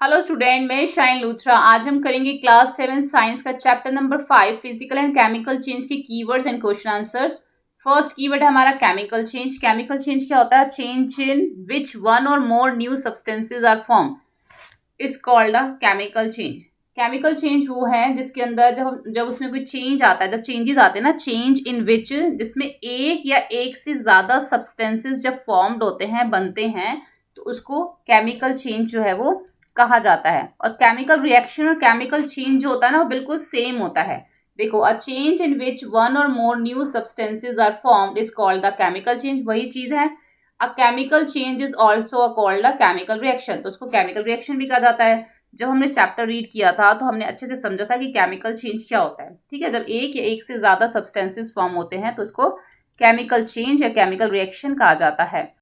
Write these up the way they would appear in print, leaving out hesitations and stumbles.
Hello student, मैं शाइन लूथरा। आज हम करेंगे क्लास 7 साइंस का chapter number 5 physical and chemical change के keywords and question answers. First keyword है हमारा केमिकल चेंज। केमिकल चेंज क्या होता है? Change in which one or more new substances are form is called a chemical change. Chemical change वो है जिसके अंदर जब उसमें कोई चेंज आता है, जब चेंजेस आते हैं ना, चेंज इन विच, जिसमें एक या एक से ज्यादा सब्सटेंसेस जब फॉर्म्ड होते हैं, बनते हैं, तो उसको केमिकल चेंज जो है वो कहा जाता है। और केमिकल रिएक्शन और केमिकल चेंज जो होता है ना, वो बिल्कुल सेम होता है। देखो, a change in which one or more new substances are formed is called the chemical change, वही चीज है। A chemical change is also called a chemical reaction, तो उसको केमिकल रिएक्शन भी कहा जाता है। जब हमने चैप्टर रीड किया था तो हमने अच्छे से समझा था कि केमिकल चेंज क्या होता है। ठीक है, जब एक या एक से ज्यादा सब्सटेंसेस फॉर्म होते हैं तो उसको केमिकल चेंज या केमिकल रिएक्शन कहा जाता है।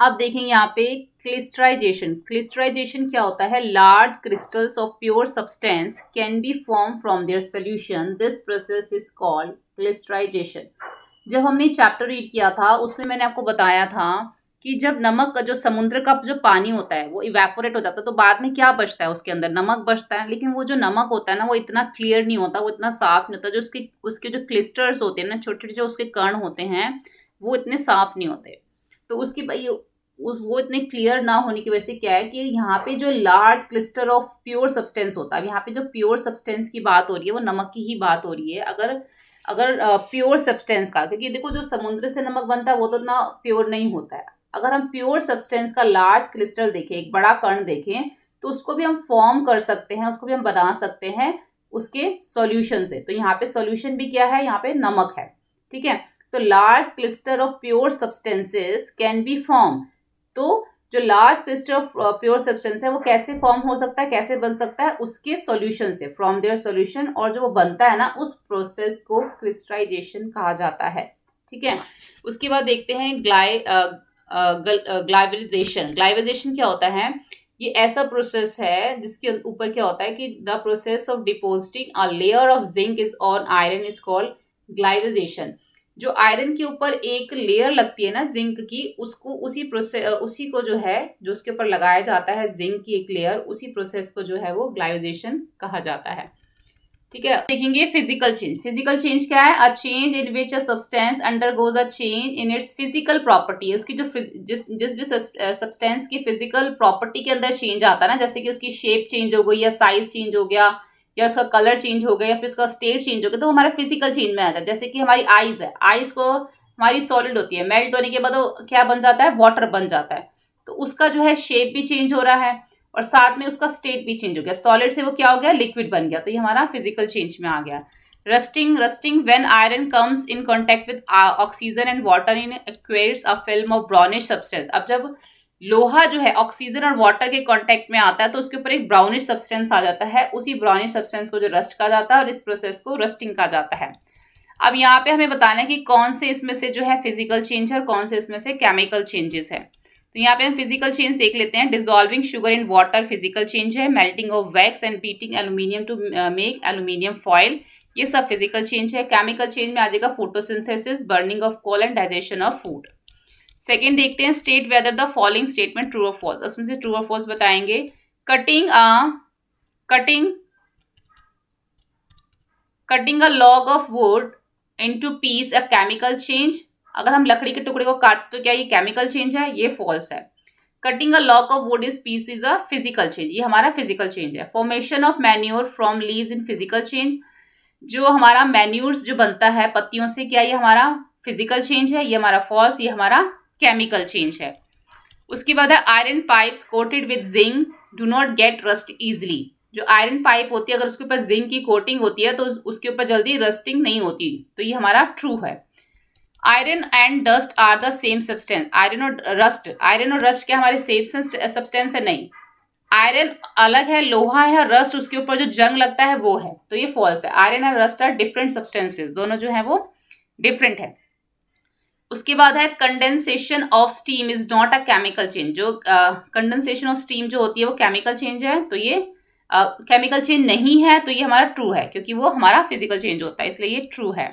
अब देखेंगे यहाँ पे क्लिस्टराइजेशन। क्लिस्टराइजेशन क्या होता है? Large crystals of pure substance can be form from their solution, this process is called crystallisation. जब हमने चैप्टर रीड किया था उसमें मैंने आपको बताया था कि जब नमक का, जो समुद्र का जो पानी होता है वो इवेपोरेट हो जाता है तो बाद में क्या बचता है? उसके अंदर नमक बचता है। लेकिन वो जो नमक होता है ना, वो इतना क्लियर नहीं होता, वो इतना साफ नहीं होता। जो उसके उसके जो क्लिस्टर्स होते हैं ना, छोटे छोटे जो उसके कण होते हैं, वो इतने साफ नहीं होते। तो उसकी वो इतने क्लियर ना होने की वजह से क्या है कि यहाँ पे जो large clyster of pure substance होता है, यहाँ पे जो प्योर सब्सटेंस की बात हो रही है वो नमक की ही बात हो रही है। अगर अगर प्योर सब्सटेंस का, क्योंकि देखो जो समुद्र से नमक बनता है वो तो इतना प्योर नहीं होता है। अगर हम प्योर सब्सटेंस का लार्ज क्रिस्टल देखें, एक बड़ा कण देखें, तो उसको भी हम फॉर्म कर सकते हैं, उसको भी हम बना सकते हैं उसके सॉल्यूशन से। तो यहाँ पे सॉल्यूशन भी क्या है? यहाँ पे नमक है। ठीक है, तो large clyster of pure substances can be form. तो जो large crystal of pure substance है वो कैसे फॉर्म हो सकता है, कैसे बन सकता है? उसके सॉल्यूशन से, फ्रॉम देयर सॉल्यूशन। और जो वो बनता है ना, उस प्रोसेस को क्रिस्टलाइजेशन कहा जाता है। ठीक है, उसके बाद देखते हैं ग्लाइवलाइजेशन। ग्लाइवलाइजेशन क्या होता है? ये ऐसा प्रोसेस है जिसके ऊपर क्या होता है कि the process of depositing a layer of zinc is on iron is called galvanisation. जो आयरन के ऊपर एक लेयर लगती है ना जिंक की, उसको उसी को जो है, जो उसके ऊपर लगाया जाता है जिंक की एक लेयर, उसी प्रोसेस को जो है वो ग्लाइवलाइजेशन कहा जाता है। ठीक है, देखेंगे फिजिकल चेंज। फिजिकल चेंज क्या है? A change in which a substance undergoes a change in its physical property. उसकी जो जिस भी सब्सटेंस की फिजिकल प्रॉपर्टी के अंदर चेंज आता है ना, जैसे कि उसकी शेप चेंज हो गई, या साइज चेंज हो गया, या उसका कलर चेंज हो गया, या फिर उसका स्टेट चेंज हो गया, तो हमारा फिजिकल चेंज में आ जाता है। जैसे कि हमारी आईज है, आईज को हमारी सॉलिड होती है, मेल्ट होने के बाद वो क्या बन जाता है? वाटर बन जाता है। तो उसका जो है शेप भी चेंज हो रहा है और साथ में उसका स्टेट भी चेंज हो गया। सॉलिड से वो क्या हो गया? लिक्विड बन गया। तो ये हमारा फिजिकल चेंज में आ गया। Rusting. Rusting when iron comes in contact with oxygen and water in acquires a film of brownish substance. अब जब लोहा जो है ऑक्सीजन और वाटर के कांटेक्ट में आता है तो उसके ऊपर एक ब्राउनिश सब्सटेंस आ जाता है। उसी ब्राउनिश सब्सटेंस को जो रस्ट कहा जाता है और इस प्रोसेस को रस्टिंग कहा जाता है। अब यहाँ पे हमें बताना है कि कौन से इसमें से जो है फिजिकल चेंज है और कौन से इसमें से केमिकल चेंजेस है। तो यहाँ पे हम फिजिकल चेंज देख लेते हैं। Dissolving sugar in water physical change है। Melting of wax and beating aluminium to make aluminium foil, ये सब फिजिकल चेंज है। केमिकल चेंज में आ जाएगा photosynthesis, burning of coal and digestion of food. Second देखते हैं, state whether the following statement true और फॉल्स। उसमें से ट्रू और फॉल्स बताएंगे। Cutting cutting cutting a log of wood into piece a chemical change. अगर हम लकड़ी के टुकड़े को काटते तो क्या ये केमिकल चेंज है? ये फॉल्स है। Cutting a log of would is peace is a physical change, ये हमारा फिजिकल चेंज है। Formation of manure from leaves in physical change. जो हमारा मैन्यूर्स जो बनता है पत्तियों से, क्या ये हमारा फिजिकल चेंज है? ये हमारा फॉल्स, ये हमारा केमिकल चेंज है। उसके बाद है iron pipes coated with zinc do not gate rust easily. जो आयरन पाइप होती है अगर उसके ऊपर जिंक की कोटिंग होती है तो उसके ऊपर जल्दी रस्टिंग नहीं होती, तो ये हमारा ट्रू है। Iron and dust are the same substance. Iron और रस्ट क्या हमारे सेम सब्सटेंस है? नहीं, आयरन अलग है, लोहा है, और रस्ट उसके ऊपर जो जंग लगता है वो है, तो ये फॉल्स है। आयरन और रस्ट आर डिफरेंट सब्सटेंसेस, दोनों जो है वो डिफरेंट है। उसके बाद है condensation of steam is not a chemical change. जो कंडेंसेशन ऑफ स्टीम जो होती है वो केमिकल चेंज है, तो ये केमिकल चेंज नहीं है, तो ये हमारा ट्रू है, क्योंकि वो हमारा फिजिकल चेंज होता है, इसलिए ये ट्रू है।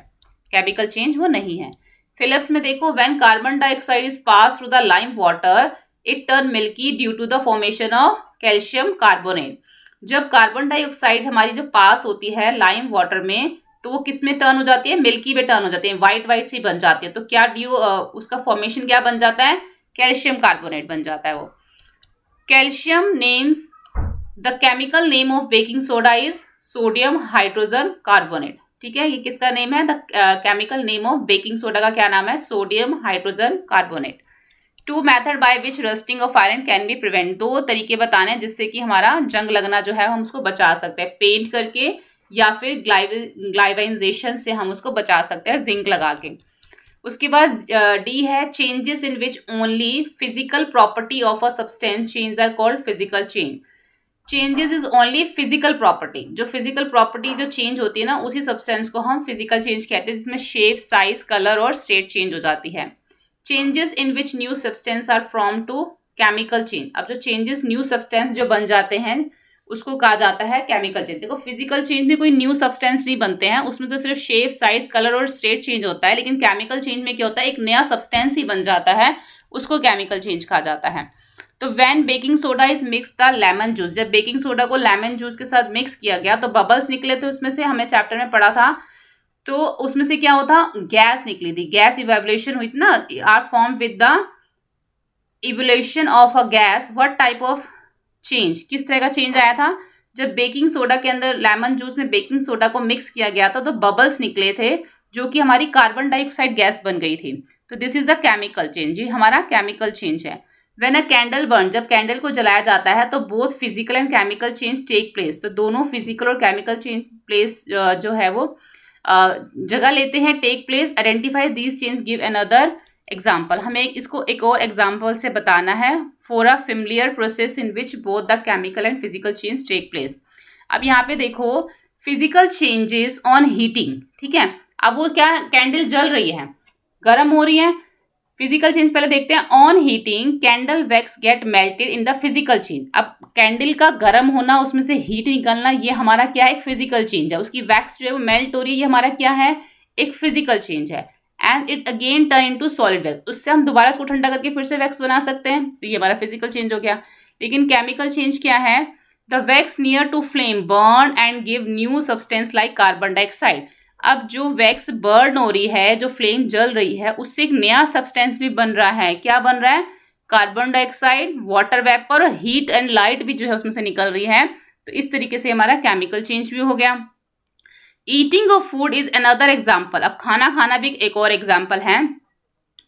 केमिकल चेंज वो नहीं है। फिलिप्स में देखो, when carbon dioxide is pass through the lime water it turn milky due to the formation of calcium carbonate. जब कार्बन डाइऑक्साइड हमारी जो पास होती है लाइम वाटर में, तो वो किस में टर्न हो जाती है, मिल्की में टर्न हो जाती है, व्हाइट व्हाइट सी बन जाती है। तो क्या उसका फॉर्मेशन क्या बन जाता है, कैल्शियम कार्बोनेट बन जाता है वो। Calcium names the chemical name of baking soda is sodium hydrogen carbonate. ठीक है, ये किसका नेम है, the chemical name of baking soda का क्या नाम है, sodium hydrogen carbonate. Two method by which rusting of iron can be prevent, दो तरीके बताने हैं जिससे कि हमारा जंग लगना जो है हम उसको बचा सकते हैं, पेंट करके या फिर ग्लाइवाइजेशन से हम उसको बचा सकते हैं जिंक लगा के। उसके बाद डी है changes in which only physical property of a substance change are called physical change. Changes is only physical property, जो फिजिकल प्रॉपर्टी जो चेंज होती है ना उसी सब्सटेंस को हम फिजिकल चेंज कहते हैं, जिसमें शेप, साइज, कलर और स्टेट चेंज हो जाती है। Changes in which new substance are from to chemical change, अब जो चेंजेस न्यू सब्सटेंस जो बन जाते हैं उसको कहा जाता है केमिकल चेंज। देखो फिजिकल चेंज में कोई न्यू सब्सटेंस नहीं बनते हैं, उसमें तो सिर्फ शेप, साइज, कलर और स्टेट चेंज होता है, लेकिन केमिकल चेंज में क्या होता है, एक नया सब्सटेंस ही बन जाता है, उसको केमिकल चेंज कहा जाता है। तो when baking soda is mix the lemon juice, जब बेकिंग सोडा को लेमन जूस के साथ मिक्स किया गया तो बबल्स निकले थे उसमें से, हमने चैप्टर में पढ़ा था। तो उसमें से क्या होता, गैस निकली थी, गैस इवेपोरेशन हुई थी ना, are form with the evolution of a gas. What type of change, किस तरह का चेंज आया था, जब बेकिंग सोडा के अंदर लेमन जूस में बेकिंग सोडा को मिक्स किया गया था तो बबल्स निकले थे जो कि हमारी कार्बन डाइऑक्साइड गैस बन गई थी। तो this is a chemical change, ये हमारा केमिकल चेंज है। व्हेन अ कैंडल बर्न, जब कैंडल को जलाया जाता है तो both physical and chemical change take place, तो दोनों फिजिकल और केमिकल चेंज प्लेस जो है वो जगह लेते हैं, take place. Identify these change, give another example, हमें इसको एक और एग्जाम्पल से बताना है। For a familiar process in which both the chemical and physical change take place. अब यहाँ पे देखो फिजिकल चेंजेस ऑन हीटिंग, ठीक है, अब वो क्या, कैंडल जल रही है, गर्म हो रही है। फिजिकल चेंज पहले देखते हैं, on heating candle wax get melted in the physical change. अब कैंडल का गर्म होना, उसमें से हीट निकलना, ये हमारा क्या है, एक फिजिकल चेंज है। उसकी वैक्स जो है वो मेल्ट हो रही है, ये हमारा क्या है, एक फिजिकल चेंज है। And it's again turn into solid wax, उससे हम दोबारा उसको ठंडा करके फिर से वैक्स बना सकते हैं, तो ये हमारा फिजिकल चेंज हो गया। लेकिन केमिकल चेंज क्या है, the wax near to flame burn and give new substance like carbon dioxide. अब जो वैक्स बर्न हो रही है, जो फ्लेम जल रही है, उससे एक नया सब्सटेंस भी बन रहा है, क्या बन रहा है, कार्बन डाइऑक्साइड, वाटर वेपर और हीट एंड लाइट भी जो है उसमें से निकल रही है। तो इस तरीके से हमारा केमिकल चेंज भी हो गया। Eating of food is another example, अब खाना खाना भी एक और एग्जाम्पल है।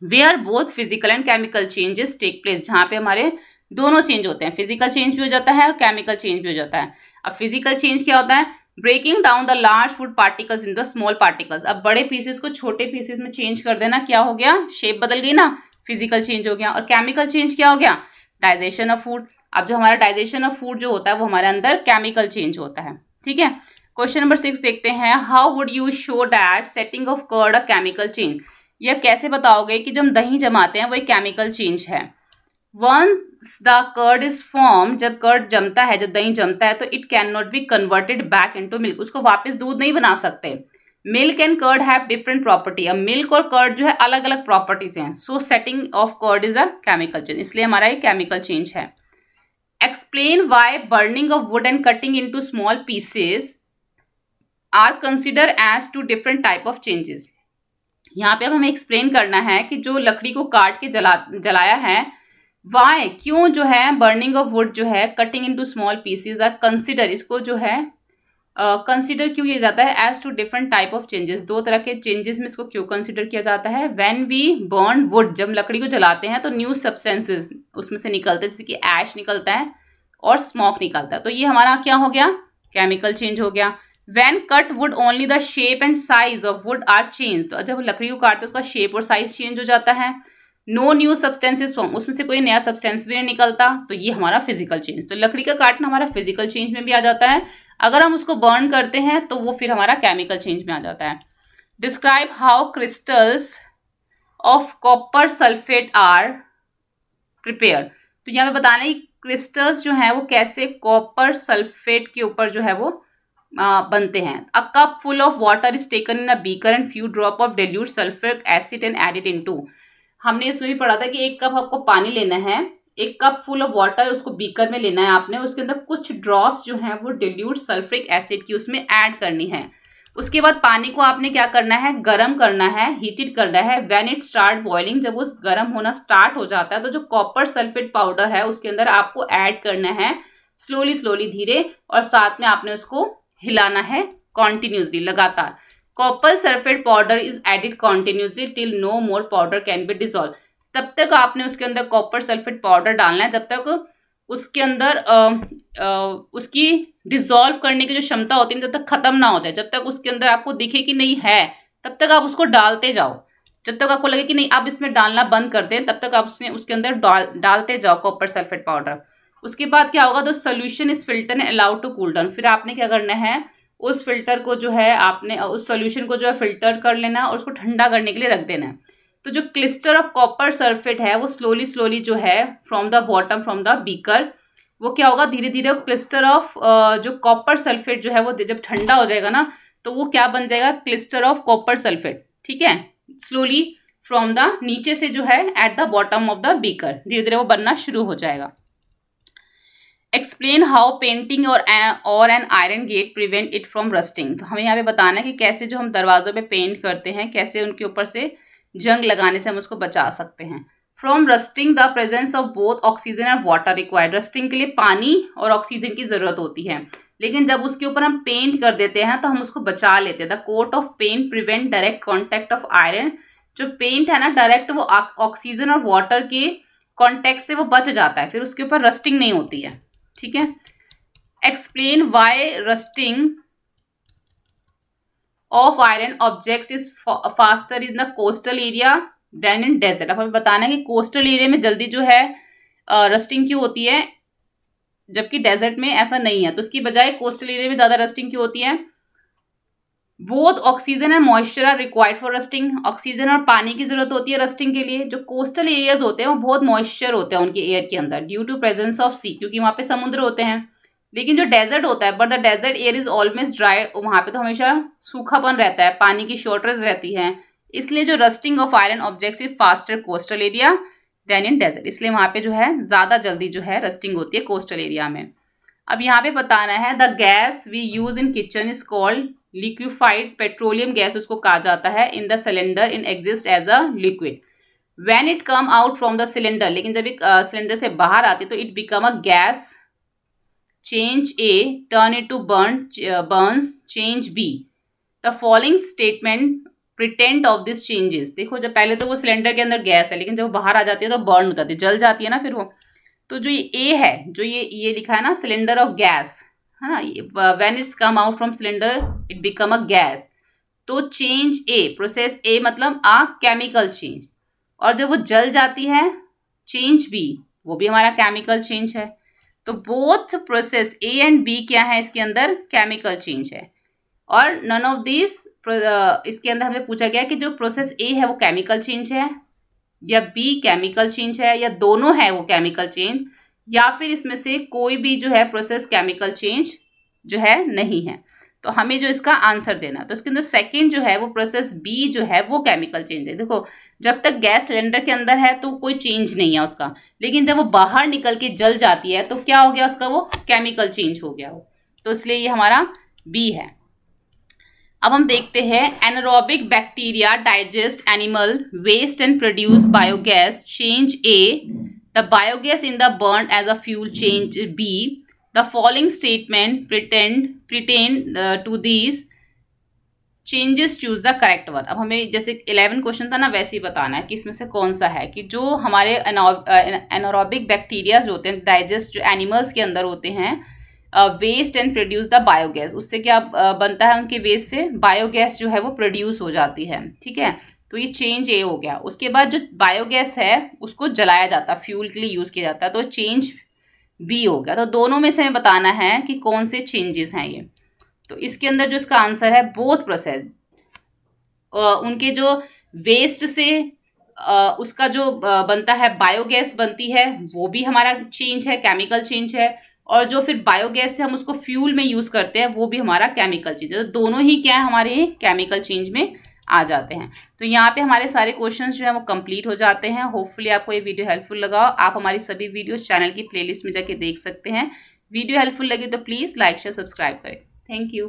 Where both physical and chemical changes take place, जहाँ पे हमारे दोनों चेंज होते हैं, फिजिकल चेंज भी हो जाता है और केमिकल चेंज भी हो जाता है। अब फिजिकल चेंज क्या होता है, breaking down the large food particles in the small particles, अब बड़े पीसेस को छोटे पीसेस में चेंज कर देना, क्या हो गया, शेप बदल गई ना, फिजिकल चेंज हो गया। और केमिकल चेंज क्या हो गया, डाइजेशन ऑफ फूड। अब जो हमारा डाइजेशन ऑफ फूड जो होता है वो हमारे अंदर केमिकल चेंज होता है। ठीक है, क्वेश्चन नंबर 6 देखते हैं, how would you show that setting of curd a chemical change, यह कैसे बताओगे कि जो हम दही जमाते हैं वो एक केमिकल चेंज है। Once the curd is form, जब कर्ड जमता है, जब दही जमता है, तो it can not be converted back into milk, उसको वापस दूध नहीं बना सकते। Milk and curd have different property, अब मिल्क और कर्ड जो है अलग अलग प्रॉपर्टीज हैं। So setting of curd is a chemical change, इसलिए हमारा एक केमिकल चेंज है। Explain why burning of would and cutting into small pieces are consider as two different type of changes. यहाँ पे अब हमें एक्सप्लेन करना है कि जो लकड़ी को काट के जलाया है, वाई, क्यों जो है बर्निंग ऑफ वुड जो है, cutting into small pieces are consider, इसको जो है कंसिडर क्यों किया जाता है, as two different type of changes, दो तरह के चेंजेस में इसको क्यों कंसिडर किया जाता है। व्हेन वी बर्न वुड, जब लकड़ी को जलाते हैं तो न्यू सब्सटेंसेस उसमें से निकलते हैं, जैसे कि ऐश निकलता है और स्मोक निकलता है, तो ये हमारा क्या हो गया, केमिकल चेंज हो गया। When cut wood only the shape and size of wood are changed, तो जब लकड़ी को काटते हैं उसका शेप और साइज चेंज हो जाता है। नो न्यू सब्सटेंसेस फॉर्म, उसमें से कोई नया सब्सटेंस भी नहीं निकलता, तो ये हमारा फिजिकल चेंज, तो लकड़ी का काटना हमारा फिजिकल चेंज में भी आ जाता है। अगर हम उसको बर्न करते हैं तो वो फिर हमारा केमिकल चेंज में आ जाता है। Describe how crystals of copper sulphate are prepare, तो यहाँ पे बताना है क्रिस्टल्स जो है वो कैसे कॉपर सल्फेट के ऊपर जो है वो बनते हैं। A cup full of water is taken in a beaker and few drop of dilute sulphuric acid and added into, हमने इसमें भी पढ़ा था कि एक कप आपको पानी लेना है एक कप फुल ऑफ वाटर उसको बीकर में लेना है आपने, उसके अंदर कुछ ड्रॉप्स जो हैं वो डिल्यूट सल्फ्रिक एसिड की उसमें ऐड करनी है। उसके बाद पानी को आपने क्या करना है, गरम करना है, हीटेड करना है। व्हेन इट स्टार्ट बॉइलिंग, जब वो गर्म होना स्टार्ट हो जाता है तो जो कॉपर सल्फेट पाउडर है उसके अंदर आपको ऐड करना है स्लोली स्लोली, धीरे, और साथ में आपने उसको हिलाना है कॉन्टिन्यूसली, लगातार। Copper sulphate powder is added continuously till no more powder can be dissolve. तब तक आपने उसके अंदर कॉपर सल्फेट पाउडर डालना है जब तक उसके अंदर उसकी डिसॉल्व करने की जो क्षमता होती है जब तक खत्म ना हो जाए, जब तक उसके अंदर आपको दिखे कि नहीं है तब तक आप उसको डालते जाओ। जब तक आपको लगे कि नहीं अब इसमें डालना बंद कर दें तब तक आप उसके अंदर डालते जाओ कॉपर सल्फेट पाउडर। उसके बाद क्या होगा, the solution is filter and allowed to cool down. फिर आपने क्या करना है, उस फिल्टर को जो है आपने उस सोल्यूशन को जो है फिल्टर कर लेना और उसको ठंडा करने के लिए रख देना है। तो जो क्लिस्टर ऑफ कॉपर सल्फेट है वो स्लोली स्लोली जो है from the bottom from the beaker, वो क्या होगा, धीरे धीरे क्लिस्टर ऑफ जो कॉपर सल्फेट जो है वो जब ठंडा हो जाएगा ना तो वो क्या बन जाएगा, क्लिस्टर ऑफ कॉपर सल्फेट। ठीक है, स्लोली फ्रॉम द नीचे से जो है at the bottom of the beaker धीरे धीरे वो बनना शुरू हो जाएगा। Explain how painting or an iron gate prevent it from rusting. तो हमें यहाँ पे बताना है कि कैसे जो हम दरवाजों पे पेंट करते हैं कैसे उनके ऊपर से जंग लगाने से हम उसको बचा सकते हैं। From rusting the presence of both oxygen और वाटर रिक्वायर्ड। रस्टिंग के लिए पानी और ऑक्सीजन की जरूरत होती है, लेकिन जब उसके ऊपर हम पेंट कर देते हैं तो हम उसको बचा लेते हैं। The coat of paint prevent direct contact of iron. जो पेंट है ना डायरेक्ट वो ऑक्सीजन और वाटर के कॉन्टैक्ट से वो बच जाता है, फिर उसके ऊपर रस्टिंग नहीं होती है। ठीक है, explain why rusting of iron object is faster in the coastal area than in desert. अब हमें बताना है कि कोस्टल एरिया में जल्दी जो है रस्टिंग क्यों होती है जबकि डेजर्ट में ऐसा नहीं है। तो इसकी बजाय कोस्टल एरिया में ज्यादा रस्टिंग क्यों होती है। Both oxygen and moisture are required for rusting. Oxygen और पानी की जरूरत होती है रस्टिंग के लिए। जो कोस्टल एरियाज होते हैं वो बहुत मॉइस्चर होते हैं उनके एयर के अंदर ड्यू टू प्रेजेंस ऑफ सी, क्योंकि वहां पे समुद्र होते हैं। लेकिन जो डेजर्ट होता है, but the desert air is almost dry, वहां पे तो हमेशा सूखापन रहता है, पानी की शॉर्टेज रहती है। इसलिए जो rusting of iron objects is faster coastal area than in desert, इसलिए वहां पे जो है ज्यादा जल्दी जो है रस्टिंग होती है कोस्टल एरिया में। अब यहाँ पे बताना है the gas we use in kitchen is called liquefied petroleum gas, उसको कहा जाता है in the cylinder in exist as a liquid. When it come out from the cylinder, लेकिन जब एक सिलेंडर से बाहर आती तो it become a gas change A turn it to burns change B. The following statement pertain of this changes. देखो जब पहले तो वो सिलेंडर के अंदर गैस है, लेकिन जब वो बाहर आ जाती है तो बर्न हो जाती है, जल जाती है ना फिर वो। तो जो ये ए है, जो ये लिखा है ना सिलेंडर ऑफ गैस, है ना, when it's come out from cylinder it become a gas. तो चेंज ए, प्रोसेस ए मतलब आ केमिकल चेंज, और जब वो जल जाती है चेंज बी, वो भी हमारा केमिकल चेंज है। तो both process A and B क्या है इसके अंदर, केमिकल चेंज है। और नन ऑफ दिस, इसके अंदर हमें पूछा गया कि जो प्रोसेस ए है वो केमिकल चेंज है या बी केमिकल चेंज है या दोनों है वो केमिकल चेंज, या फिर इसमें से कोई भी जो है प्रोसेस केमिकल चेंज जो है नहीं है। तो हमें जो इसका आंसर देना, तो इसके अंदर सेकंड जो है वो प्रोसेस बी जो है वो केमिकल चेंज है। देखो जब तक गैस सिलेंडर के अंदर है तो कोई चेंज नहीं है उसका, लेकिन जब वो बाहर निकल के जल जाती है तो क्या हो गया उसका, वो केमिकल चेंज हो गया वो। तो इसलिए ये हमारा बी है। अब हम देखते हैं anaerobic bacteria digest animal waste and produce biogas change A, the biogas in the burn as a fuel change B. The following statement pertain to this changes choose the correct one. अब हमें जैसे 11 question था ना वैसे ही बताना है कि इसमें से कौन सा है, कि जो हमारे एनारोबिक बैक्टीरियाज होते हैं डाइजेस्ट जो एनिमल्स के अंदर होते हैं waste and produce the biogas, उससे क्या बनता है, उनके वेस्ट से बायोगैस जो है वो प्रोड्यूस हो जाती है। ठीक है, तो ये चेंज ए हो गया। उसके बाद जो बायोगैस है उसको जलाया जाता है, फ्यूल के लिए यूज़ किया जाता है, तो चेंज बी हो गया। तो दोनों में से हमें बताना है कि कौन से चेंजेस हैं ये। तो इसके अंदर जो इसका आंसर है बोथ प्रोसेस, उनके जो वेस्ट से उसका जो बनता है बायोगैस बनती है वो भी हमारा चेंज है, केमिकल चेंज है, और जो फिर बायोगैस से हम उसको फ्यूल में यूज करते हैं वो भी हमारा केमिकल चेंज है। तो दोनों ही क्या है हमारे केमिकल चेंज में आ जाते हैं। तो तो यहाँ पे हमारे सारे क्वेश्चंस जो है वो कंप्लीट हो जाते हैं। होपफुली आपको ये वीडियो हेल्पफुल लगा। आप हमारी सभी वीडियो चैनल की प्लेलिस्ट में जाके देख सकते हैं। वीडियो हेल्पफुल लगी तो प्लीज़ लाइक शेयर सब्सक्राइब करें। Thank you.